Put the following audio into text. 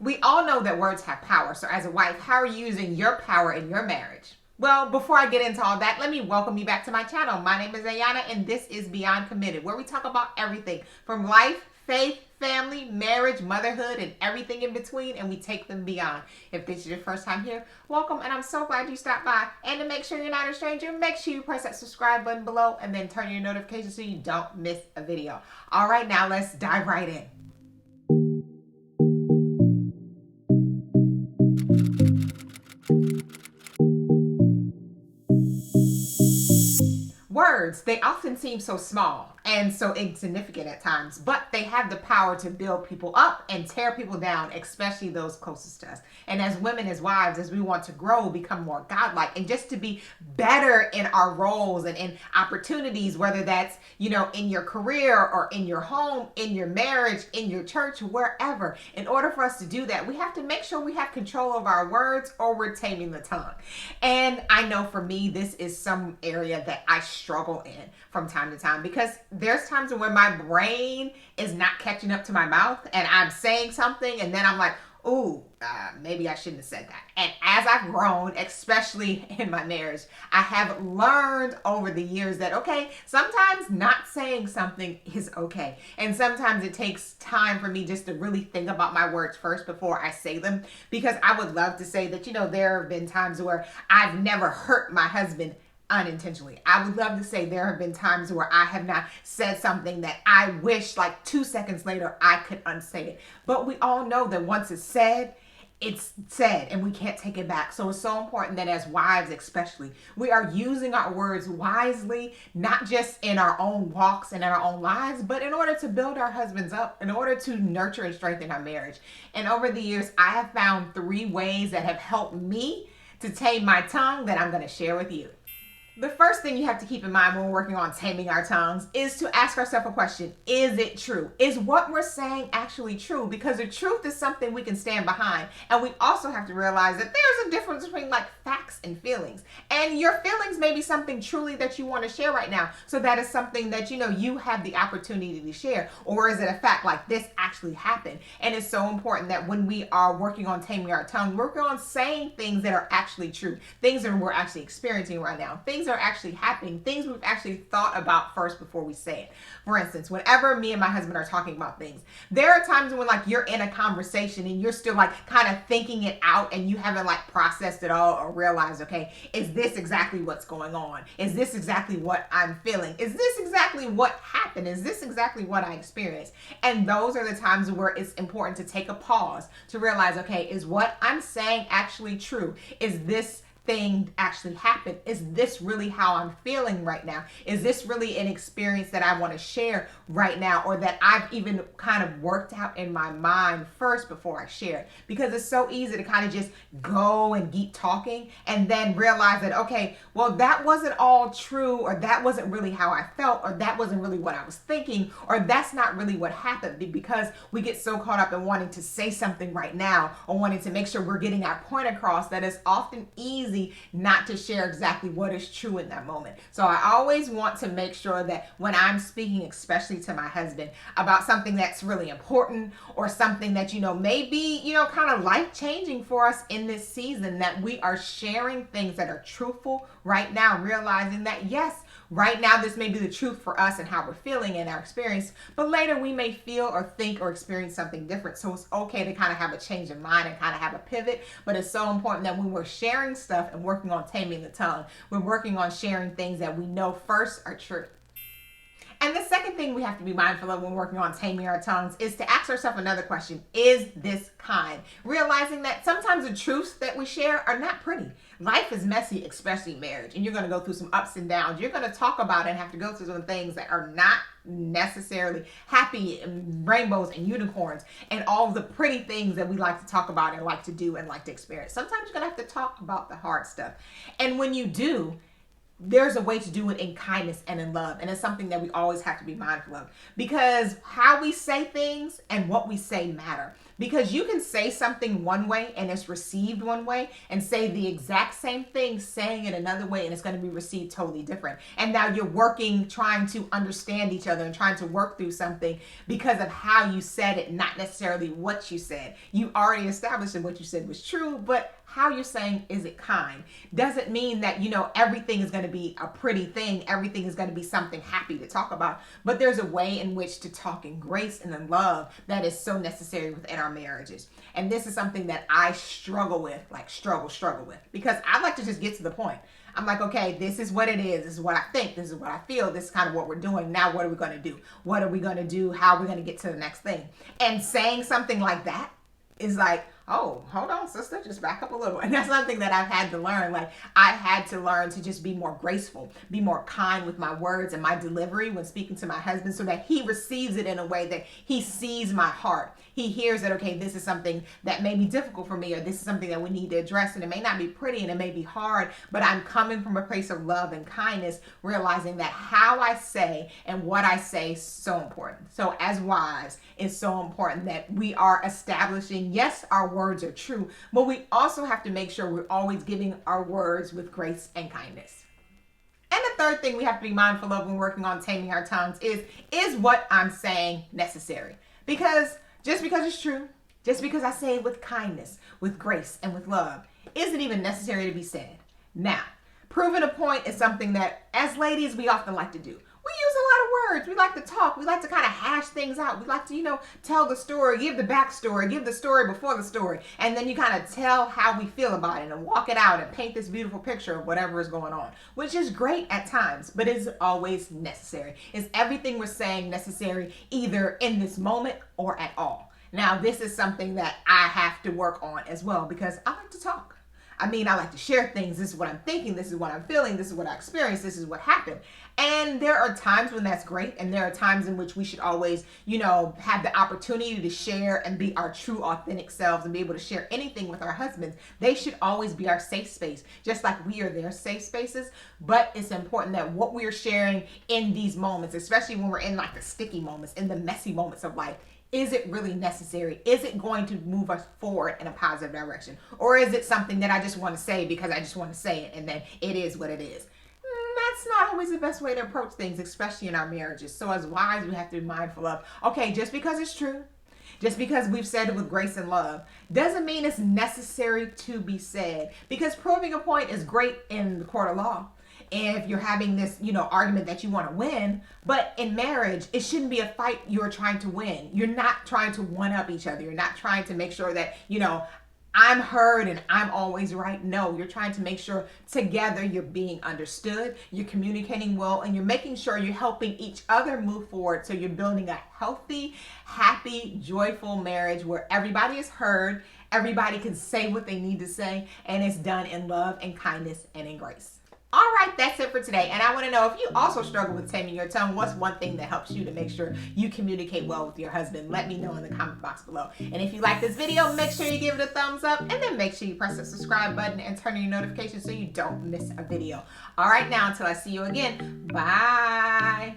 We all know that words have power. So as a wife, how are you using your power in your marriage? Well, before I get into all that, let me welcome you back to my channel. My name is Ayanna and this is Beyond Committed, where we talk about everything from life, faith, family, marriage, motherhood, and everything in between, and we take them beyond. If this is your first time here, welcome, and I'm so glad you stopped by. And to make sure you're not a stranger, make sure you press that subscribe button below and then turn your notifications so you don't miss a video. All right, now let's dive right in. Words, they often seem so small and so insignificant at times, but they have the power to build people up and tear people down, especially those closest to us. And as women, as wives, as we want to grow, become more godlike, and just to be better in our roles and in opportunities, whether that's, in your career or in your home, in your marriage, in your church, wherever. In order for us to do that, we have to make sure we have control of our words, or we're taming the tongue. And I know for me, this is some area that I struggle in from time to time, because there's times when my brain is not catching up to my mouth and I'm saying something and then I'm like, ooh, maybe I shouldn't have said that. And as I've grown, especially in my marriage, I have learned over the years that, okay, sometimes not saying something is okay. And sometimes it takes time for me just to really think about my words first before I say them, because I would love to say that, there have been times where I've never hurt my husband unintentionally. I would love to say there have been times where I have not said something that I wish like 2 seconds later I could unsay it. But we all know that once it's said and we can't take it back. So it's so important that as wives especially, we are using our words wisely, not just in our own walks and in our own lives, but in order to build our husbands up, in order to nurture and strengthen our marriage. And over the years, I have found 3 ways that have helped me to tame my tongue that I'm going to share with you. The first thing you have to keep in mind when we're working on taming our tongues is to ask ourselves a question. Is it true? Is what we're saying actually true? Because the truth is something we can stand behind. And we also have to realize that there's a difference between like facts and feelings. And your feelings may be something truly that you want to share right now. So that is something that, you have the opportunity to share. Or is it a fact like this actually happened? And it's so important that when we are working on taming our tongue, working on saying things that are actually true, things that we're actually experiencing right now, things are actually happening, things we've actually thought about first before we say it. For instance, whenever me and my husband are talking about things, there are times when like you're in a conversation and you're still like kind of thinking it out and you haven't like processed it all or realized, okay, is this exactly what's going on? Is this exactly what I'm feeling? Is this exactly what happened? Is this exactly what I experienced? And those are the times where it's important to take a pause to realize, okay, is what I'm saying actually true? Is this thing actually happened? Is this really how I'm feeling right now? Is this really an experience that I want to share right now, or that I've even kind of worked out in my mind first before I share it? Because it's so easy to kind of just go and keep talking and then realize that, okay, well, that wasn't all true, or that wasn't really how I felt, or that wasn't really what I was thinking, or that's not really what happened, because we get so caught up in wanting to say something right now or wanting to make sure we're getting our point across that it's often easy not to share exactly what is true in that moment. So I always want to make sure that when I'm speaking, especially to my husband, about something that's really important or something that, may be, kind of life-changing for us in this season, that we are sharing things that are truthful right now, realizing that, yes, right now this may be the truth for us and how we're feeling and our experience, but later we may feel or think or experience something different. So it's okay to kind of have a change of mind and kind of have a pivot, but it's so important that when we're sharing stuff and working on taming the tongue, we're working on sharing things that we know first are true. And the second thing we have to be mindful of when working on taming our tongues is to ask ourselves another question. Is this kind? Realizing that sometimes the truths that we share are not pretty. Life is messy, especially marriage, and you're going to go through some ups and downs. You're going to talk about and have to go through some things that are not necessarily happy and rainbows and unicorns and all the pretty things that we like to talk about and like to do and like to experience. Sometimes you're going to have to talk about the hard stuff. And when you do, there's a way to do it in kindness and in love. And it's something that we always have to be mindful of, because how we say things and what we say matter. Because you can say something one way and it's received one way, and say the exact same thing saying it another way, and it's going to be received totally different. And now you're working, trying to understand each other and trying to work through something because of how you said it, not necessarily what you said. You already established that what you said was true, but how you're saying, is it kind? Doesn't mean that, everything is going to be a pretty thing. Everything is going to be something happy to talk about. But there's a way in which to talk in grace and in love that is so necessary within our marriages. And this is something that I struggle with, struggle with, because I like to just get to the point. I'm like, okay, this is what it is. This is what I think. This is what I feel. This is kind of what we're doing. Now, what are we going to do? What are we going to do? How are we going to get to the next thing? And saying something like that is like, oh, hold on, sister, just back up a little. And that's something that I've had to learn. I had to learn to just be more graceful, be more kind with my words and my delivery when speaking to my husband, so that he receives it in a way that he sees my heart. He hears that, okay, this is something that may be difficult for me, or this is something that we need to address, and it may not be pretty and it may be hard, but I'm coming from a place of love and kindness, realizing that how I say and what I say is so important. So as wives, it's so important that we are establishing, yes, our words are true, but we also have to make sure we're always giving our words with grace and kindness. And the third thing we have to be mindful of when working on taming our tongues is what I'm saying necessary? Because just because it's true, just because I say it with kindness, with grace, and with love, isn't even necessary to be said. Now, proving a point is something that, as ladies, we often like to do. We use a lot of words. We like to talk. We like to kind of hash things out. We like to, tell the story, give the backstory, give the story before the story. And then you kind of tell how we feel about it and walk it out and paint this beautiful picture of whatever is going on, which is great at times, but is always necessary. Is everything we're saying necessary either in this moment or at all? Now, this is something that I have to work on as well, because I like to talk. I like to share things. This is what I'm thinking. This is what I'm feeling. This is what I experienced. This is what happened. And there are times when that's great. And there are times in which we should always, have the opportunity to share and be our true, authentic selves and be able to share anything with our husbands. They should always be our safe space, just like we are their safe spaces. But it's important that what we are sharing in these moments, especially when we're in the sticky moments, in the messy moments of life, is it really necessary? Is it going to move us forward in a positive direction? Or is it something that I just want to say because I just want to say it, and then it is what it is? That's not always the best way to approach things, especially in our marriages. So as wives, we have to be mindful of, okay, just because it's true, just because we've said it with grace and love, doesn't mean it's necessary to be said. Because proving a point is great in the court of law, if you're having this, argument that you want to win. But in marriage, it shouldn't be a fight you're trying to win. You're not trying to one up each other. You're not trying to make sure that, I'm heard and I'm always right. No, you're trying to make sure together you're being understood, you're communicating well, and you're making sure you're helping each other move forward. So you're building a healthy, happy, joyful marriage where everybody is heard, everybody can say what they need to say, and it's done in love and kindness and in grace. All right, that's it for today. And I want to know, if you also struggle with taming your tongue, what's one thing that helps you to make sure you communicate well with your husband? Let me know in the comment box below. And if you like this video, make sure you give it a thumbs up, and then make sure you press the subscribe button and turn on your notifications so you don't miss a video. All right, now until I see you again, bye.